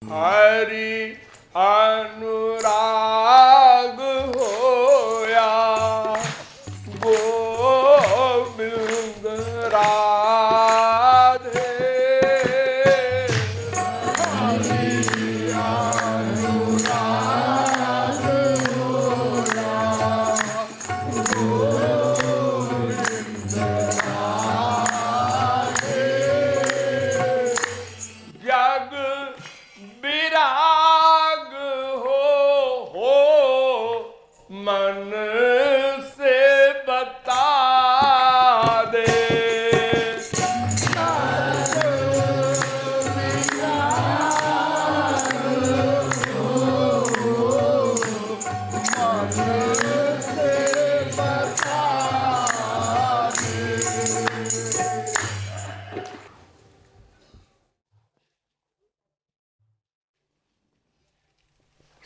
हरि अनुराग होया गोविंद राधे। जग विराग हो मन से बता दे।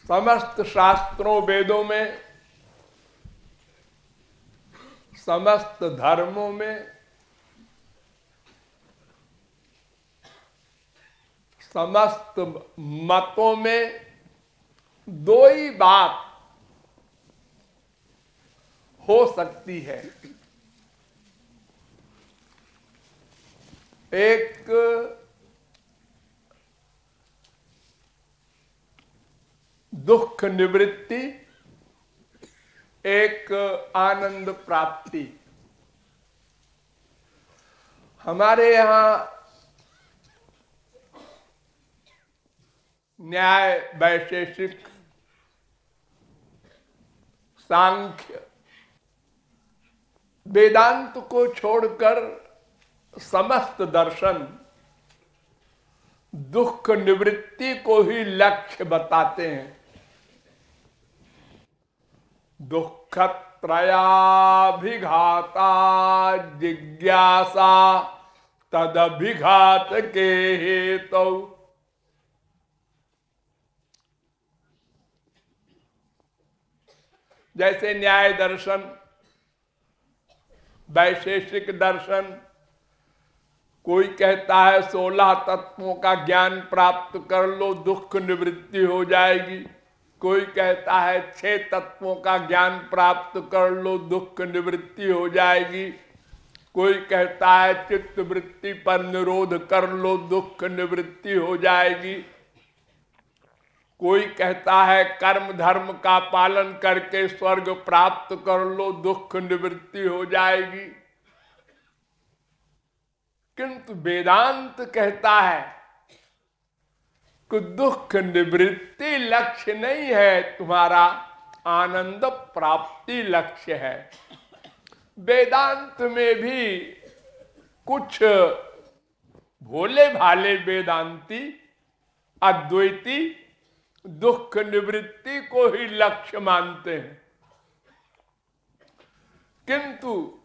समस्त शास्त्रों वेदों में, समस्त धर्मों में, समस्त मतों में दो ही बात हो सकती है। एक दुख निवृत्ति, एक आनंद प्राप्ति। हमारे यहाँ न्याय, वैशेषिक, सांख्य, वेदांत को छोड़कर समस्त दर्शन दुख निवृत्ति को ही लक्ष्य बताते हैं। दुःखत्रयाभिघाता जिज्ञासा तदभिघात के हेतु। जैसे न्याय दर्शन, वैशेषिक दर्शन, कोई कहता है 16 तत्वों का ज्ञान प्राप्त कर लो दुख निवृत्ति हो जाएगी। कोई कहता है 6 तत्वों का ज्ञान प्राप्त कर लो दुख निवृत्ति हो जाएगी। कोई कहता है चित्त वृत्ति पर निरोध कर लो दुख निवृत्ति हो जाएगी। कोई कहता है कर्म धर्म का पालन करके स्वर्ग प्राप्त कर लो दुख निवृत्ति हो जाएगी। किंतु वेदांत कहता है कि दुख निवृत्ति लक्ष्य नहीं है, तुम्हारा आनंद प्राप्ति लक्ष्य है। वेदांत में भी कुछ भोले भाले वेदांती, अद्वैती दुख निवृत्ति को ही लक्ष्य मानते हैं। किंतु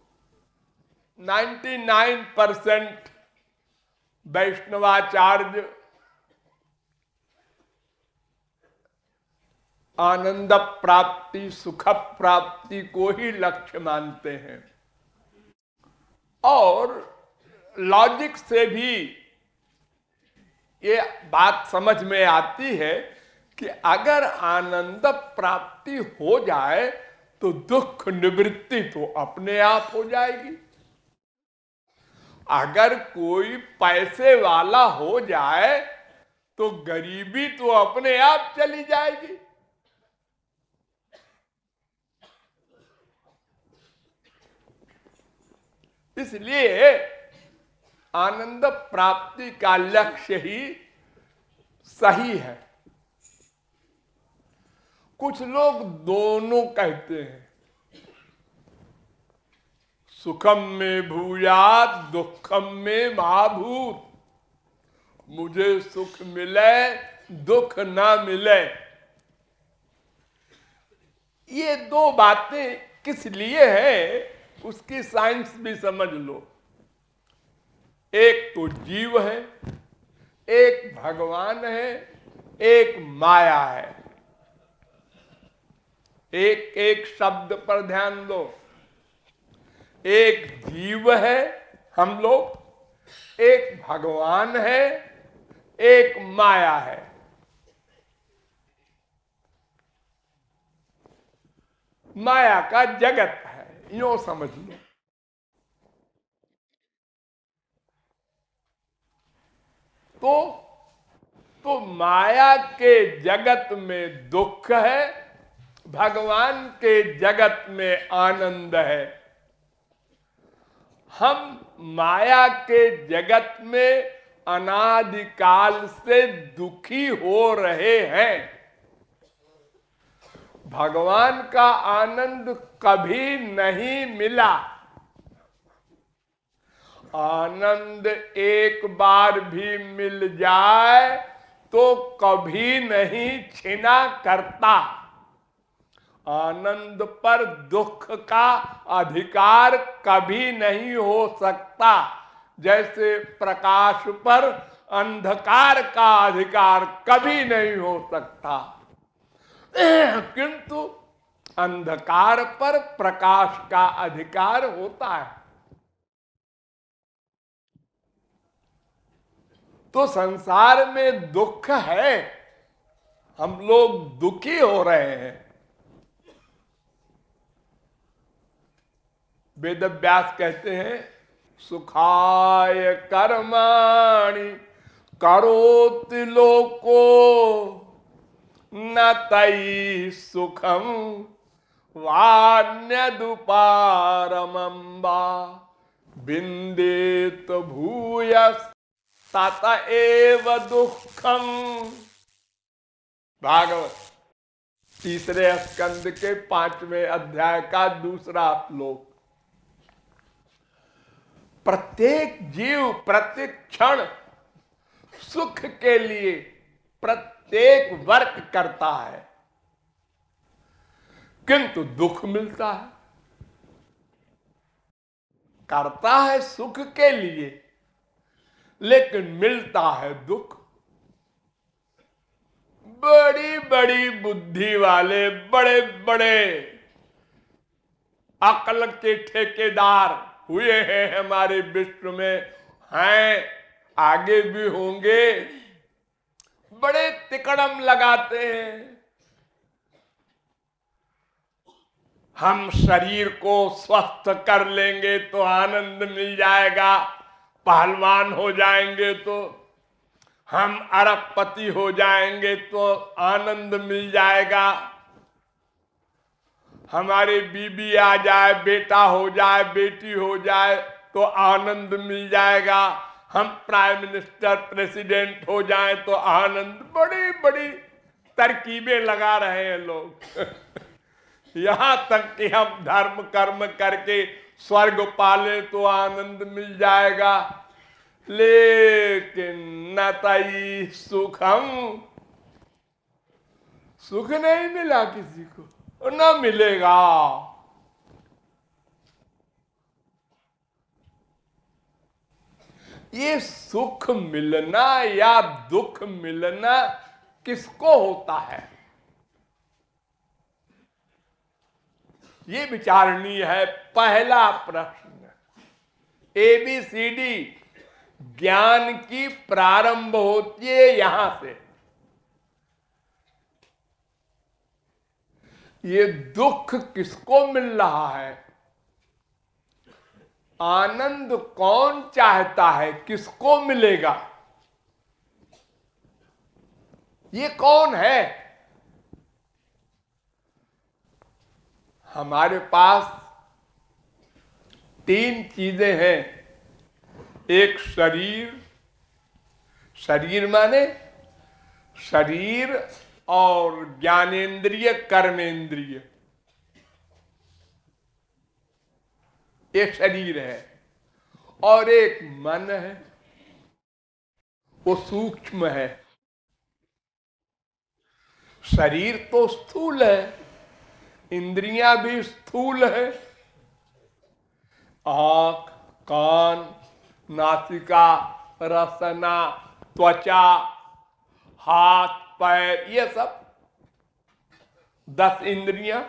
99% वैष्णवाचार्य आनंद प्राप्ति, सुख प्राप्ति को ही लक्ष्य मानते हैं। और लॉजिक से भी ये बात समझ में आती है कि अगर आनंद प्राप्ति हो जाए तो दुख निवृत्ति तो अपने आप हो जाएगी। अगर कोई पैसे वाला हो जाए तो गरीबी तो अपने आप चली जाएगी। इसलिए आनंद प्राप्ति का लक्ष्य ही सही है। कुछ लोग दोनों कहते हैं, सुखम में भूयात दुखम में महाभूत। मुझे सुख मिले दुख ना मिले। ये दो बातें किस लिए हैं उसकी साइंस भी समझ लो। एक तो जीव है, एक भगवान है, एक माया है। एक एक शब्द पर ध्यान दो। एक जीव है हम लोग, एक भगवान है, एक माया है। माया का जगत है, यूं समझ लो। तो माया के जगत में दुख है, भगवान के जगत में आनंद है। हम माया के जगत में अनादिकाल से दुखी हो रहे हैं। भगवान का आनंद कभी नहीं मिला। आनंद एक बार भी मिल जाए तो कभी नहीं छिना करता। आनंद पर दुख का अधिकार कभी नहीं हो सकता, जैसे प्रकाश पर अंधकार का अधिकार कभी नहीं हो सकता। किंतु अंधकार पर प्रकाश का अधिकार होता है। तो संसार में दुख है, हम लोग दुखी हो रहे हैं। वेद व्यास कहते हैं, सुखाय कर्माणि करोति लोको न तई सुखम वान्यदुपारमंबा बिंदेत भूयस तत एव दुखम। भागवत तीसरे स्कंद के 5वें अध्याय का दूसरा श्लोक। प्रत्येक जीव प्रत्येक क्षण सुख के लिए प्रत्येक वर्क करता है, किंतु दुख मिलता है। करता है सुख के लिए, लेकिन मिलता है दुख। बड़ी बड़ी बुद्धि वाले, बड़े बड़े अकल के ठेकेदार हुए हैं हमारे विश्व में, हैं, आगे भी होंगे। बड़े तिकड़म लगाते हैं, हम शरीर को स्वस्थ कर लेंगे तो आनंद मिल जाएगा, पहलवान हो जाएंगे तो, हम अरबपति हो जाएंगे तो आनंद मिल जाएगा, हमारी बीबी आ जाए, बेटा हो जाए, बेटी हो जाए तो आनंद मिल जाएगा, हम प्राइम मिनिस्टर प्रेसिडेंट हो जाए तो आनंद। बड़ी बड़ी तरकीबें लगा रहे हैं लोग। यहां तक कि हम धर्म कर्म करके स्वर्ग पाले तो आनंद मिल जाएगा, लेकिन न तई सुखम, सुख नहीं मिला किसी को, न मिलेगा। ये सुख मिलना या दुख मिलना किसको होता है, ये विचारणीय है। पहला प्रश्न, ABCD ज्ञान की प्रारंभ होती है यहां से। ये दुख किसको मिल रहा है, आनंद कौन चाहता है, किसको मिलेगा, ये कौन है। हमारे पास 3 चीजें हैं। एक शरीर, शरीर माने शरीर और ज्ञानेन्द्रिय कर्मेंद्रिय, एक शरीर है। और एक मन है, वो सूक्ष्म है। शरीर तो स्थूल है, इंद्रियां भी स्थूल है, आंख, कान, नासिका, रसना, त्वचा, हाथ, पैर, ये सब 10 इंद्रियां,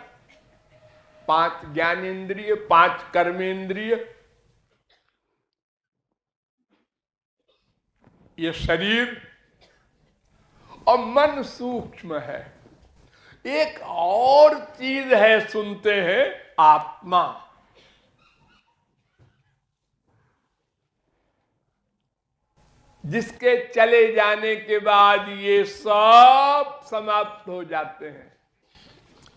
5 ज्ञानेन्द्रिय, 5 कर्मेंद्रिय। ये शरीर और मन सूक्ष्म है। एक और चीज है, सुनते हैं, आत्मा। जिसके चले जाने के बाद ये सब समाप्त हो जाते हैं।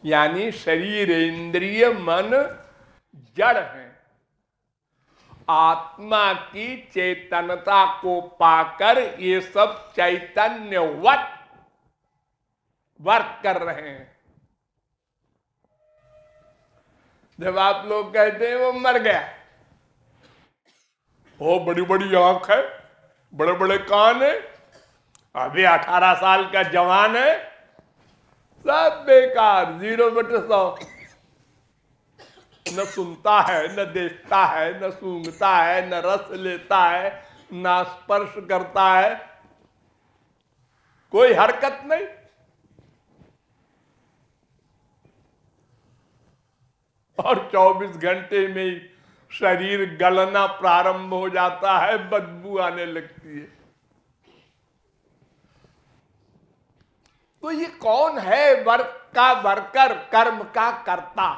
यानी शरीर, इंद्रिय, मन जड़ हैं। आत्मा की चेतनता को पाकर ये सब चैतन्यवत वर्क कर रहे हैं। जब आप लोग कहते हैं वो मर गया, वो बड़ी बड़ी आंख है, बड़े बड़े कान है, अभी 18 साल का जवान है, सब बेकार, 0/100। न सुनता है, न देखता है, न सूंघता है, न रस लेता है, न स्पर्श करता है, कोई हरकत नहीं। और 24 घंटे में ही शरीर गलना प्रारंभ हो जाता है, बदबू आने लगती है। तो ये कौन है वर्क का वर्कर, कर्म का कर्ता?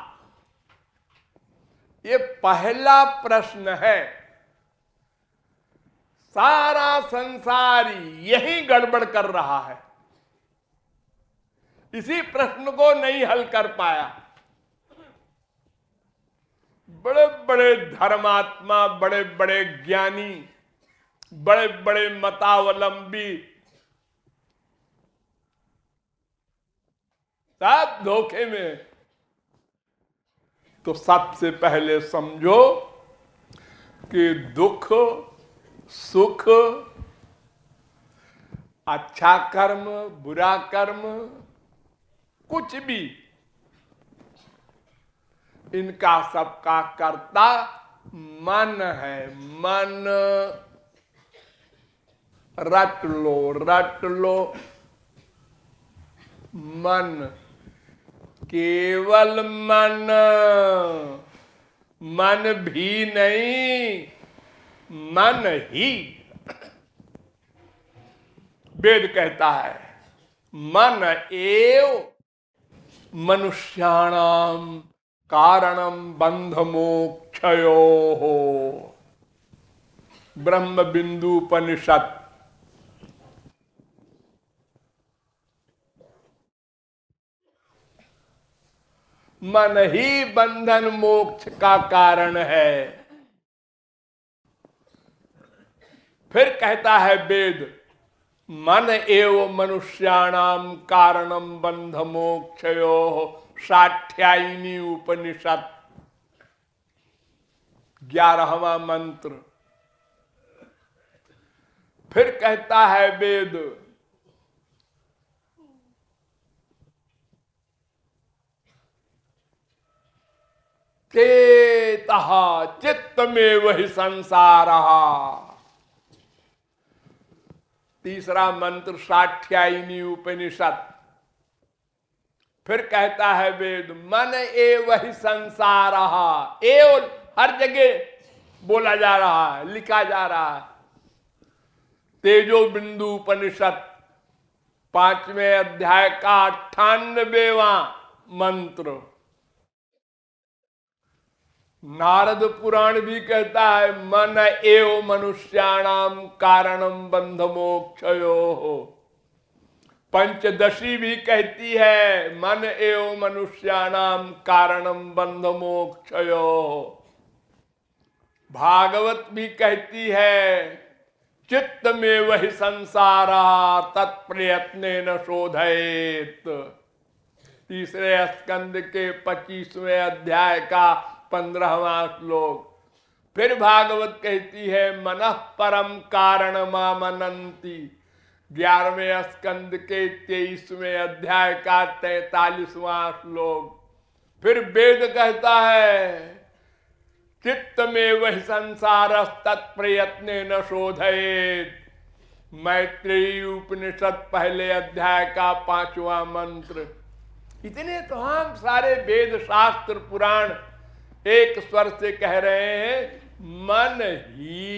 ये पहला प्रश्न है। सारा संसार यही गड़बड़ कर रहा है, इसी प्रश्न को नहीं हल कर पाया। बड़े बड़े धर्मात्मा, बड़े बड़े ज्ञानी, बड़े बड़े मतावलंबी सब धोखे में। तो सबसे पहले समझो कि दुख, सुख, अच्छा कर्म, बुरा कर्म, कुछ भी, इनका सबका कर्ता मन है। मन रट लो, रट लो। मन, केवल मन, मन भी नहीं, मन ही। वेद कहता है मन एव मनुष्याणाम कारणम बंध मोक्षयोः। ब्रह्म बिंदु उपनिषद। मन ही बंधन मोक्ष का कारण है। फिर कहता है वेद, मन एव मनुष्याणाम कारणम बंध मोक्षयोः। साठ्यायनी उपनिषद 11वां मंत्र। फिर कहता है वेद, चेतः चित्तमेव हि संसारः। तीसरा मंत्र साठ्यायनी उपनिषद। फिर कहता है वेद, मन एव हि संसारः। एव हर जगह बोला जा रहा है, लिखा जा रहा है। तेजो बिंदु उपनिषद 5वें अध्याय का 98वां मंत्र। नारद पुराण भी कहता है मन एव मनुष्याणाम कारणम बंध मोक्षयोः। पंचदशी भी कहती है मन एव मनुष्याणाम कारणम बंध मोक्षयोः। भागवत भी कहती है चित्तमेव हि संसारः तत्प्रयत्नेन शोधयेत्। तीसरे स्कंद के 25वें अध्याय का 15वां श्लोक। फिर भागवत कहती है मनः परम कारणमामनन्ति। 11वें स्कंद के 23वें अध्याय का 43वां श्लोक। फिर वेद कहता है चित्तमेव हि संसारः तत्प्रयत्नेन शोधयेत्। मैत्रेयी उपनिषद 1 अध्याय का 5वां मंत्र। इतने तो हम सारे वेद शास्त्र पुराण एक स्वर से कह रहे हैं मन ही।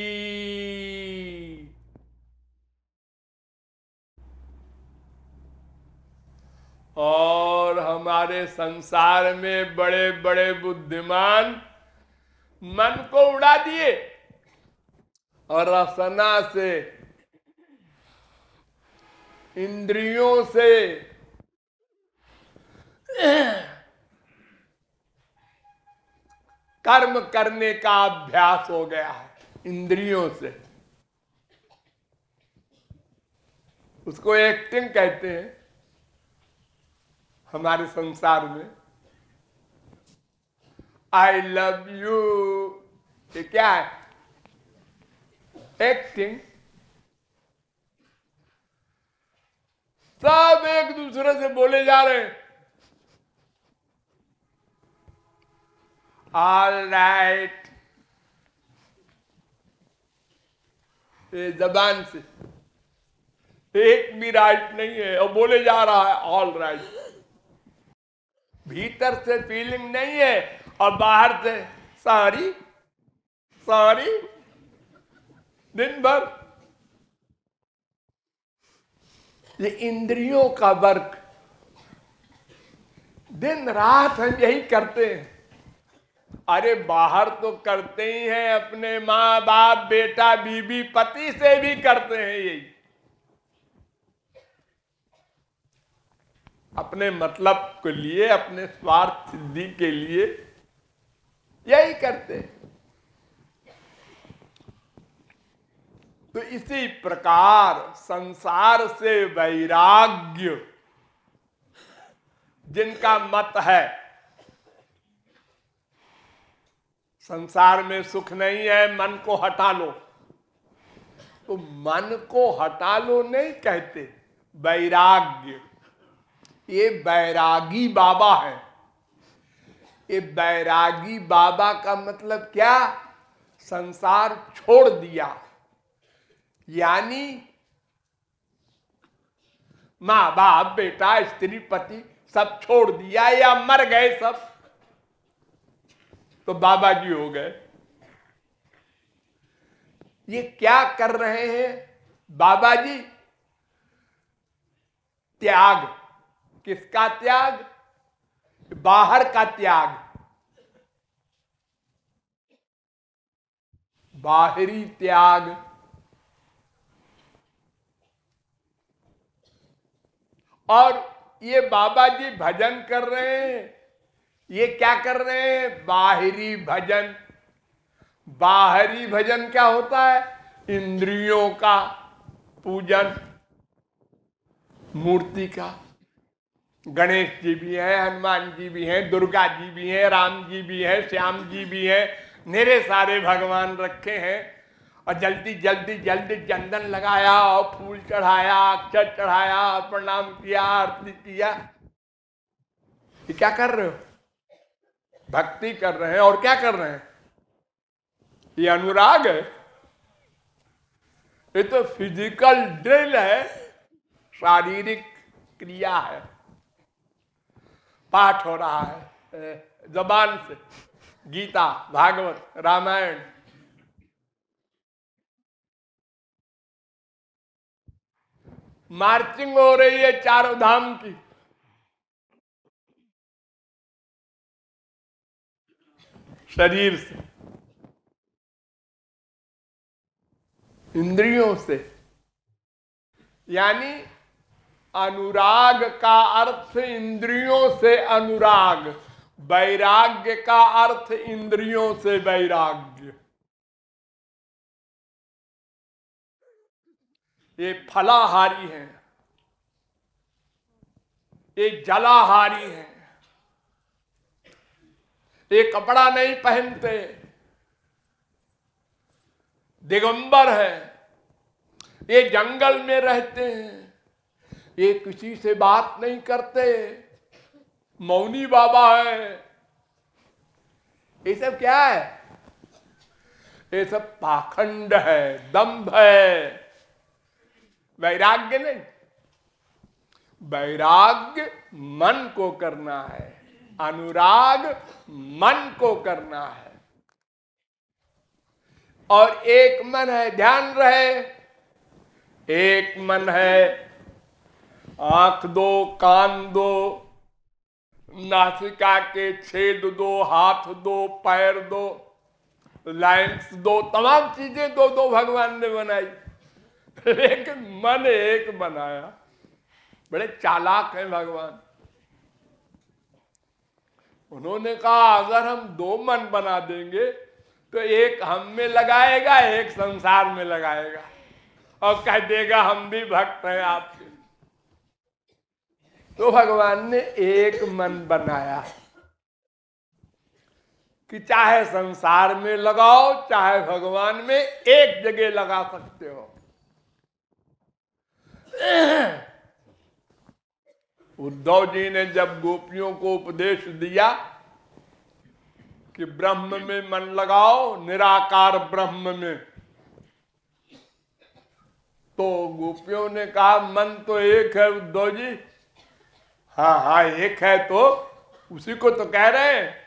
और हमारे संसार में बड़े बड़े बुद्धिमान मन को उड़ा दिए और रसना से, इंद्रियों से कर्म करने का अभ्यास हो गया है। इंद्रियों से, उसको एक्टिंग कहते हैं हमारे संसार में। आई लव यू, ये क्या है? एक्टिंग। सब एक दूसरे से बोले जा रहे हैं, ऑल राइट, ये जबान से, एक भी राइट नहीं है और बोले जा रहा है ऑल राइट। भीतर से फीलिंग नहीं है और बाहर से सॉरी सॉरी दिन भर। ये इंद्रियों का वर्क, दिन रात हम यही करते हैं। अरे बाहर तो करते ही हैं, अपने माँ बाप बेटा बीबी पति से भी करते हैं यही। अपने मतलब के लिए, अपने स्वार्थ सिद्धि के लिए यही करते हैं। तो इसी प्रकार संसार से वैराग्य जिनका मत है, संसार में सुख नहीं है, मन को हटा लो, तो मन को हटा लो नहीं कहते, वैराग्य। ये बैरागी बाबा है। ये बैरागी बाबा का मतलब क्या? संसार छोड़ दिया, यानी माँ बाप बेटा स्त्री पति सब छोड़ दिया या मर गए सब, तो बाबा जी हो गए। ये क्या कर रहे हैं बाबा जी? त्याग। किसका त्याग? बाहर का त्याग, बाहरी त्याग। और ये बाबा जी भजन कर रहे हैं, ये क्या कर रहे हैं? बाहरी भजन। बाहरी भजन क्या होता है? इंद्रियों का पूजन, मूर्ति का। गणेश जी भी हैं, हनुमान जी भी हैं, दुर्गा जी भी हैं, राम जी भी हैं, श्याम जी भी हैं, मेरे सारे भगवान रखे हैं। और जल्दी जल्दी जल्दी चंदन लगाया और फूल चढ़ाया, अक्षर चढ़ाया, प्रणाम किया, आरती किया। ये क्या कर रहे हो? भक्ति कर रहे हैं। और क्या कर रहे हैं? ये अनुराग है? ये तो फिजिकल ड्रिल है, शारीरिक क्रिया है। पाठ हो रहा है जबान से, गीता, भागवत, रामायण। मार्चिंग हो रही है चारों धाम की। शरीर से, इंद्रियों से। यानी अनुराग का अर्थ इंद्रियों से अनुराग, वैराग्य का अर्थ इंद्रियों से वैराग्य। ये फलाहारी हैं, ये जलाहारी हैं, ये कपड़ा नहीं पहनते, दिगंबर है, ये जंगल में रहते हैं, ये किसी से बात नहीं करते, मौनी बाबा है। ये सब क्या है? ये सब पाखंड है, दंभ है, वैराग्य नहीं। वैराग्य मन को करना है, अनुराग मन को करना है। और एक मन है, ध्यान रहे, एक मन है। आंख दो, कान दो, नासिका के छेद दो, हाथ दो, पैर दो, लाइन्स दो, तमाम चीजें दो दो भगवान ने बनाई, लेकिन मन एक बनाया। बड़े चालाक हैं भगवान। उन्होंने कहा अगर हम दो मन बना देंगे तो एक हम में लगाएगा, एक संसार में लगाएगा, और कह देगा हम भी भक्त हैं आपके। तो भगवान ने एक मन बनाया कि चाहे संसार में लगाओ, चाहे भगवान में, एक जगह लगा सकते हो। उद्धव जी ने जब गोपियों को उपदेश दिया कि ब्रह्म में मन लगाओ, निराकार ब्रह्म में, तो गोपियों ने कहा मन तो एक है उद्धव जी। हाँ हाँ एक है, तो उसी को तो कह रहे हैं।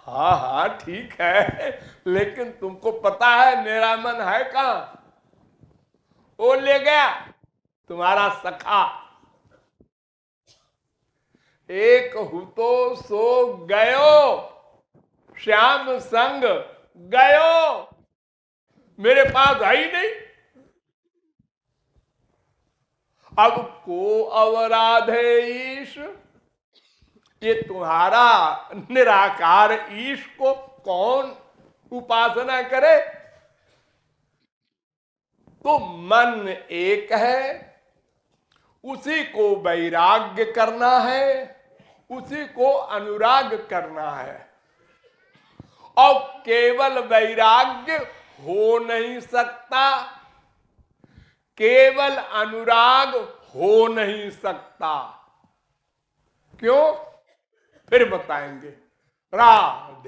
हाँ हाँ ठीक है, लेकिन तुमको पता है मेरा मन है कहाँ? वो ले गया तुम्हारा सखा। एक हूँ तो सो गयो, श्याम संग गयो, मेरे पास है ही नहीं। अब को अवराधे ईश, ये तुम्हारा निराकार ईश को कौन उपासना करे? तो मन एक है, उसी को वैराग्य करना है, उसी को अनुराग करना है। और केवल वैराग्य हो नहीं सकता, केवल अनुराग हो नहीं सकता। क्यों? फिर बताएंगे। राधे।